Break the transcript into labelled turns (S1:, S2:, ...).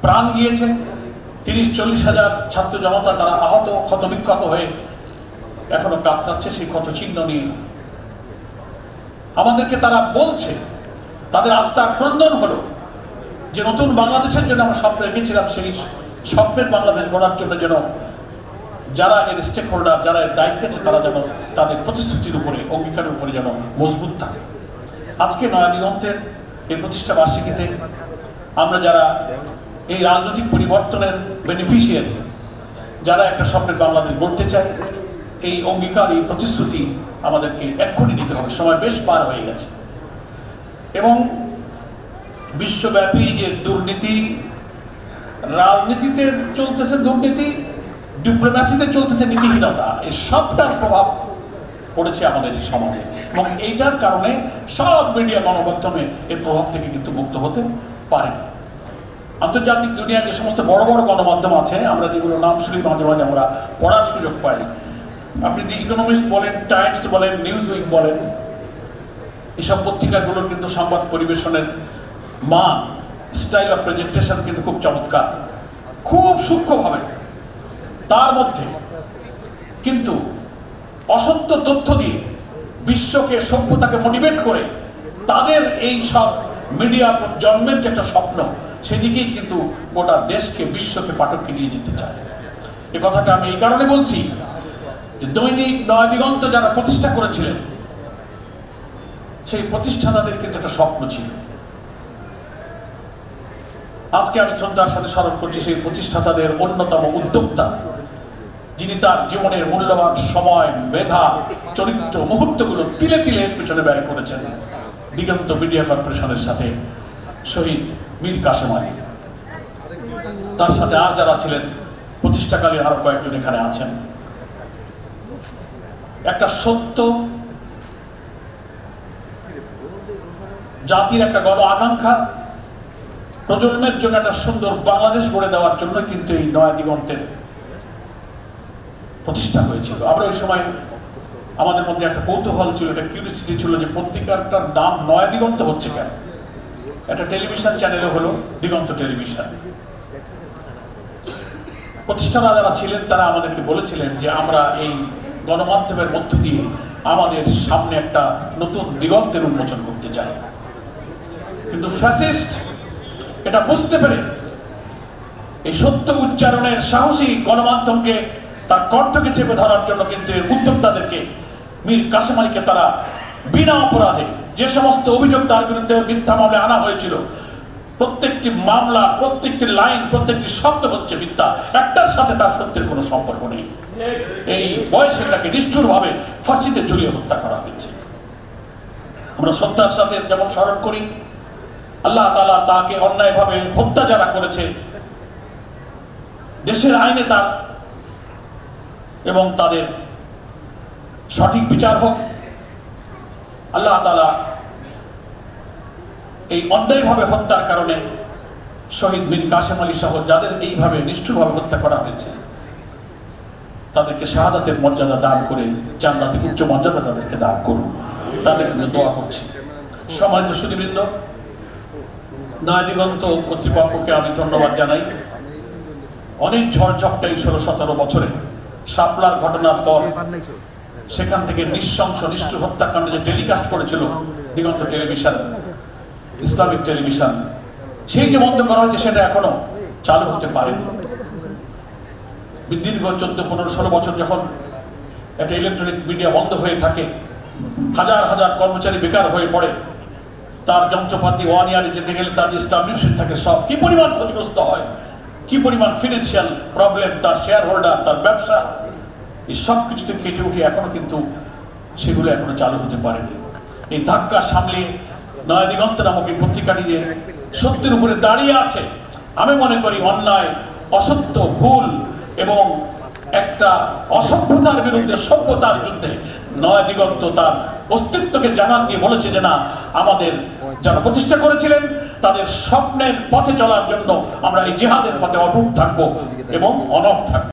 S1: প্রাণ গিয়েছে, 30-40 হাজার ছাত্র জনতা তারা আহত ক্ষতবিক্ষত হয়ে এখনো কাতরাচ্ছে সেই ক্ষত চিহ্ন নিয়ে। আমাদেরকে তারা বলছে, তাদের আত্মার ক্রন্দন হলো যে নতুন বাংলাদেশের জন্য আমরা স্বপ্ন রেখেছিলাম, সেই স্বপ্নের বাংলাদেশ গড়ার জন্য যেন যারা এর স্টেক হোল্ডার, যারা এর দায়িত্বে আছে, তারা যেন তাদের প্রতিশ্রুতির উপরে, অঙ্গীকারের উপরে যেন মজবুত থাকে। আজকে নয়া দিগন্তের এই প্রতিষ্ঠা বার্ষিকীতে আমরা যারা এই রাজনৈতিক পরিবর্তনের বেনিফিশিয়ারি, যারা একটা স্বপ্নের বাংলাদেশ গড়তে চাই, এই অঙ্গীকার, এই প্রতিশ্রুতি আমাদেরকে এক্ষুনি দিতে হবে। সময় বেশ পার হয়ে গেছে এবং বিশ্বব্যাপী যে দুর্নীতি, রাজনীতিতে চলতেছে দুর্নীতি, ডিপ্লোম্যাসিতে চলতেছে নীতিহীনতা, এই সবটার প্রভাব পড়েছে আমাদের এই সমাজে এবং এইটার কারণে সব মিডিয়া গণমাধ্যমে এর প্রভাব থেকে কিন্তু মুক্ত হতে পারেনি। আন্তর্জাতিক দুনিয়ার যে সমস্ত বড় বড় গণমাধ্যম আছে, আমরা যেগুলো নাম শুনি মাঝে মাঝে আমরা পড়ার সুযোগ পাই, আপনি দি ইকোনমিস্ট বলেন, টাইমস বলেন, নিউজ উইক বলেন, এসব পত্রিকাগুলোর কিন্তু সংবাদ পরিবেশনের মান, স্টাইল অফ প্রেজেন্টেশন কিন্তু খুব চমৎকার, খুব সূক্ষ্মভাবে। তার মধ্যে কিন্তু অসত্য তথ্য দিয়ে বিশ্বকে, সভ্যতাকে মোটিভেট করে তাদের এই সব মিডিয়া জন্মের যে একটা স্বপ্ন, সেদিকেই কিন্তু গোটা দেশকে, বিশ্বকে, পাঠককে নিয়ে যেতে চায়। এ কথাটা আমি এই কারণে বলছি যে দৈনিক নয়া দিগন্ত যারা প্রতিষ্ঠা করেছিলেন, সেই প্রতিষ্ঠাতাদের কিন্তু একটা স্বপ্ন ছিল। আজকে আমি শ্রদ্ধার সাথে স্মরণ করছি সেই প্রতিষ্ঠাতাদের অন্যতম উদ্যোক্তা, যিনি তার জীবনের মূল্যবান সময়, মেধা, চরিত্র, মুহূর্তগুলো তিলে তিলে পেছনে ব্যয় করেছেন দিগন্ত মিডিয়া কর্পোরেশনের সাথে শহীদ মীর কাসেম আলী। তার সাথে আর যারা ছিলেন প্রতিষ্ঠাকালে, আরো কয়েকজন এখানে আছেন। একটা সত্য, জাতির একটা গণ আকাঙ্ক্ষা, প্রজন্মের জন্য একটা সুন্দর বাংলাদেশ গড়ে দেওয়ার জন্য কিন্তু এই নয়া দিগন্তের প্রতিষ্ঠা হয়েছিল। আমরা ওই সময় আমাদের মধ্যে একটা কৌতূহল ছিল, একটা কিউরিওসিটি ছিল যে পত্রিকাটার নাম নয়া দিগন্ত হচ্ছে কেন। একটা টেলিভিশন চ্যানেলও হলো দিগন্ত টেলিভিশন। প্রতিষ্ঠাতা যারা ছিলেন তারা আমাদেরকে বলেছিলেন যে আমরা এই গণমাধ্যমের মধ্য দিয়ে আমাদের সামনে একটা নতুন দিগন্তের উন্মোচন করতে চাই। কিন্তু ফ্যাসিস্ট এটা বুঝতে পেরে এই সত্য উচ্চারণের সাহসী গণমাধ্যমকে, তার কণ্ঠকে চেপে ধরার জন্য কিন্তু উদ্যোক্তাদেরকে, মীর কাসেম আলীকে তারা বিনা অপরাধে যে সমস্ত অভিযোগ তার বিরুদ্ধে মিথ্যা মামলায় আনা হয়েছিল, প্রত্যেকটি মামলা, প্রত্যেকটি লাইন, প্রত্যেকটি শব্দ হচ্ছে মিথ্যা, একটার সাথে তার সত্যের কোনো সম্পর্ক নেই। এই বয়সে তাকে নিষ্ঠুরভাবে ফাঁসিতে ঝুলিয়ে হত্যা করা হয়েছে। আমরা শ্রদ্ধার সাথে যেমন স্মরণ করি, আল্লাহ তাআলা তাকে অন্যায়ভাবে হত্যা যারা করেছে, দেশের আইনে তার এবং তাদের সঠিক বিচার হোক। আল্লাহ তাআলা এই অন্যায়ভাবে হত্যার কারণে শহীদ মীর কাসেম আলী সহ যাদের এইভাবে নিষ্ঠুরভাবে হত্যা করা হয়েছে, তাদেরকে শাহাদাতের মর্যাদা দান করে জান্নাতের উচ্চ মর্যাদা তাদেরকে দান করুন, তাদের জন্য দোয়া করছি। সম্মানিত সুধীবৃন্দ, নয়া দিগন্ত কর্তৃপক্ষকে আমি ধন্যবাদ জানাই। অনেক ঝড়ঝপটা এই 16-17 বছরে শাপলার ঘটনার পর সেখান থেকে নৃশংস নিষ্ঠুর হত্যাকাণ্ড যে টেলিকাস্ট করেছিল দিগন্ত টেলিভিশন, ইসলামিক টেলিভিশন, সেই যে বন্ধ করা হয়েছে সেটা এখনো চালু হতে পারেনি। দীর্ঘ 14-15-16 বছর যখন একটা ইলেকট্রনিক মিডিয়া বন্ধ হয়ে থাকে, হাজার হাজার কর্মচারী বেকার হয়ে পড়ে, তার যন্ত্রপাতি ওয়ান ইয়ারে যেতে গেলে তার এস্টাবলিশমেন্ট থাকে, সব কি পরিমাণ ক্ষতিগ্রস্ত হয়, কি পরিমাণ ফিনান্সিয়াল প্রবলেম, তার শেয়ার হোল্ডার, তার ব্যবসা, এই সব কিছুতে কেটে উঠে এখনো কিন্তু সেগুলো এখনো চালু হতে পারেনি। এই ধাক্কা সামলে নয়া দিগন্ত নামক এই পত্রিকাটি যে সত্যের উপরে দাঁড়িয়ে আছে, আমি মনে করি অন্যায়, অসত্য, ভুল এবং একটা অসভ্যতার বিরুদ্ধে সভ্যতার যুদ্ধে নয়া দিগন্ত তার অস্তিত্বকে জানান দিয়ে বলেছে যে না, আমাদের যারা প্রতিষ্ঠা করেছিলেন তাদের স্বপ্নের পথে চলার জন্য আমরা এই জিহাদের পথে অটুট থাকবো এবং অনড় থাকবো।